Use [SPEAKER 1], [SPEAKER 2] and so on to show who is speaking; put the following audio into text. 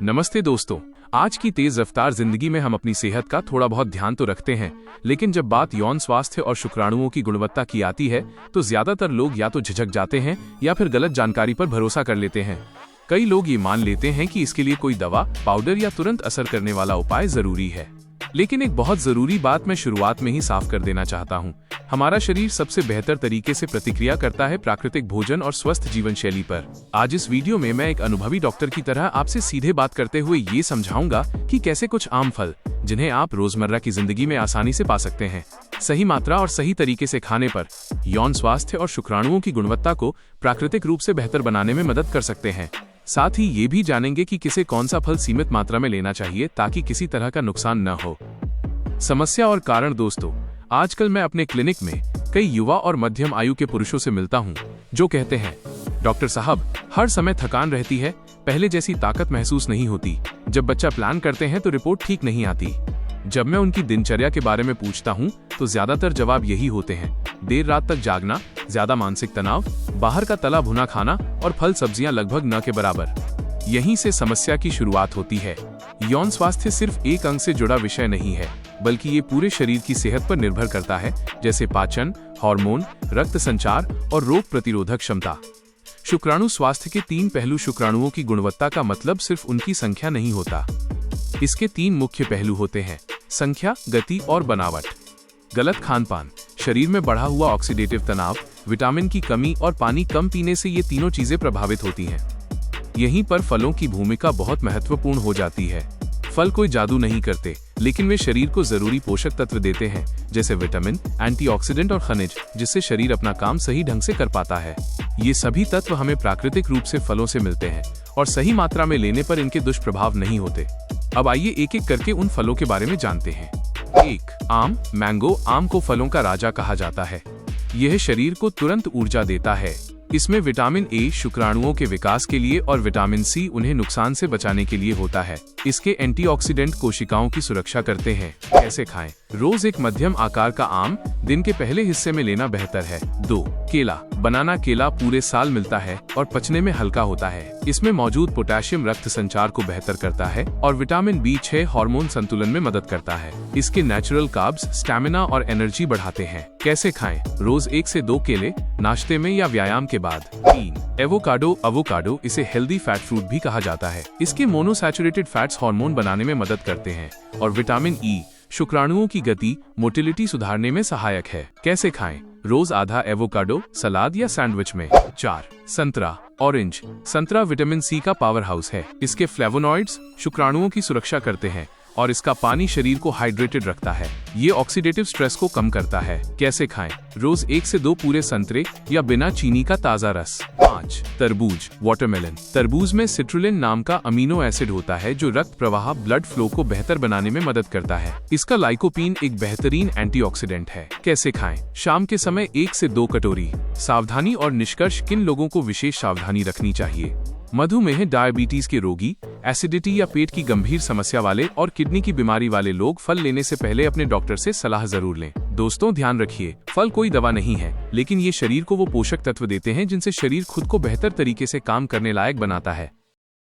[SPEAKER 1] नमस्ते दोस्तों। आज की तेज रफ्तार जिंदगी में हम अपनी सेहत का थोड़ा बहुत ध्यान तो रखते हैं, लेकिन जब बात यौन स्वास्थ्य और शुक्राणुओं की गुणवत्ता की आती है तो ज्यादातर लोग या तो झिझक जाते हैं या फिर गलत जानकारी पर भरोसा कर लेते हैं। कई लोग ये मान लेते हैं कि इसके लिए कोई दवा, पाउडर या तुरंत असर करने वाला उपाय जरूरी है। लेकिन एक बहुत जरूरी बात मैं शुरुआत में ही साफ कर देना चाहता हूँ। हमारा शरीर सबसे बेहतर तरीके से प्रतिक्रिया करता है प्राकृतिक भोजन और स्वस्थ जीवन शैली पर। आज इस वीडियो में मैं एक अनुभवी डॉक्टर की तरह आपसे सीधे बात करते हुए ये समझाऊंगा कि कैसे कुछ आम फल, जिन्हें आप रोजमर्रा की जिंदगी में आसानी से पा सकते हैं, सही मात्रा और सही तरीके से खाने पर यौन स्वास्थ्य और शुक्राणुओं की गुणवत्ता को प्राकृतिक रूप से बेहतर बनाने में मदद कर सकते हैं। साथ ही ये भी जानेंगे कि किसे कौन सा फल सीमित मात्रा में लेना चाहिए ताकि किसी तरह का नुकसान न हो। समस्या और कारण। दोस्तों, आजकल मैं अपने क्लिनिक में कई युवा और मध्यम आयु के पुरुषों से मिलता हूं, जो कहते हैं, डॉक्टर साहब, हर समय थकान रहती है, पहले जैसी ताकत महसूस नहीं होती, जब बच्चा प्लान करते हैं तो रिपोर्ट ठीक नहीं आती। जब मैं उनकी दिनचर्या के बारे में पूछता हूं तो ज्यादातर जवाब यही होते हैं: देर रात तक जागना, ज्यादा मानसिक तनाव, बाहर का तला भुना खाना और फल सब्जियां लगभग न के बराबर। यहीं से समस्या की शुरुआत होती है। यौन स्वास्थ्य सिर्फ एक अंग से जुड़ा विषय नहीं है, बल्कि ये पूरे शरीर की सेहत पर निर्भर करता है, जैसे पाचन, हार्मोन, रक्त संचार और रोग प्रतिरोधक क्षमता। शुक्राणु स्वास्थ्य के 3 पहलू। शुक्राणुओं की गुणवत्ता का मतलब सिर्फ उनकी संख्या नहीं होता। इसके 3 मुख्य पहलू होते हैं: संख्या, गति और बनावट। गलत खान-पान, शरीर में बढ़ा हुआ ऑक्सीडेटिव तनाव, विटामिन की कमी और पानी कम पीने से ये तीनों चीजें प्रभावित होती हैं। यहीं पर फलों की भूमिका बहुत महत्वपूर्ण हो जाती है। फल कोई जादू नहीं करते, लेकिन वे शरीर को जरूरी पोषक तत्व देते हैं, जैसे विटामिन, एंटीऑक्सीडेंट और खनिज, जिससे शरीर अपना काम सही ढंग से कर पाता है। ये सभी तत्व हमें प्राकृतिक रूप से फलों से मिलते हैं और सही मात्रा में लेने पर इनके दुष्प्रभाव नहीं होते। अब आइए एक एक करके उन फलों के बारे में जानते हैं। 1. आम। मैंगो। आम को फलों का राजा कहा जाता है। यह शरीर को तुरंत ऊर्जा देता है। इसमें विटामिन ए शुक्राणुओं के विकास के लिए और विटामिन सी उन्हें नुकसान से बचाने के लिए होता है। इसके एंटीऑक्सीडेंट कोशिकाओं की सुरक्षा करते हैं। कैसे खाएं? रोज एक मध्यम आकार का आम दिन के पहले हिस्से में लेना बेहतर है। 2. केला। बनाना। केला पूरे साल मिलता है और पचने में हल्का होता है। इसमें मौजूद पोटेशियम रक्त संचार को बेहतर करता है और विटामिन B6 हार्मोन संतुलन में मदद करता है। इसके नेचुरल कार्ब्स स्टैमिना और एनर्जी बढ़ाते हैं। कैसे खाएं? रोज 1 से 2 केले, नाश्ते में या व्यायाम के बाद। 3. एवोकाडो। अवोकाडो, इसे हेल्दी फैट फ्रूट भी कहा जाता है। इसके मोनोसैचुरेटेड फैट्स हार्मोन बनाने में मदद करते हैं और विटामिन ई शुक्राणुओं की गति, मोटिलिटी सुधारने में सहायक है। कैसे खाएं? रोज आधा एवोकाडो, सलाद या सैंडविच में। 4. संतरा। ऑरेंज। संतरा विटामिन सी का पावर हाउस है। इसके फ्लेवोनॉइड्स शुक्राणुओं की सुरक्षा करते हैं और इसका पानी शरीर को हाइड्रेटेड रखता है। ये ऑक्सीडेटिव स्ट्रेस को कम करता है। कैसे खाएं? रोज 1 से 2 पूरे संतरे या बिना चीनी का ताजा रस। 5. तरबूज। वाटरमेलन। तरबूज में सिट्रुलिन नाम का अमीनो एसिड होता है जो रक्त प्रवाह, ब्लड फ्लो को बेहतर बनाने में मदद करता है। इसका लाइकोपीन एक बेहतरीन एंटीऑक्सीडेंट है। कैसे खाएं? शाम के समय 1 से 2 कटोरी। सावधानी और निष्कर्ष। किन लोगों को विशेष सावधानी रखनी चाहिए? मधुमेह, डायबिटीज के रोगी, एसिडिटी या पेट की गंभीर समस्या वाले और किडनी की बीमारी वाले लोग फल लेने से पहले अपने डॉक्टर से सलाह जरूर लें। दोस्तों, ध्यान रखिए, फल कोई दवा नहीं है, लेकिन ये शरीर को वो पोषक तत्व देते हैं जिनसे शरीर खुद को बेहतर तरीके से काम करने लायक बनाता है।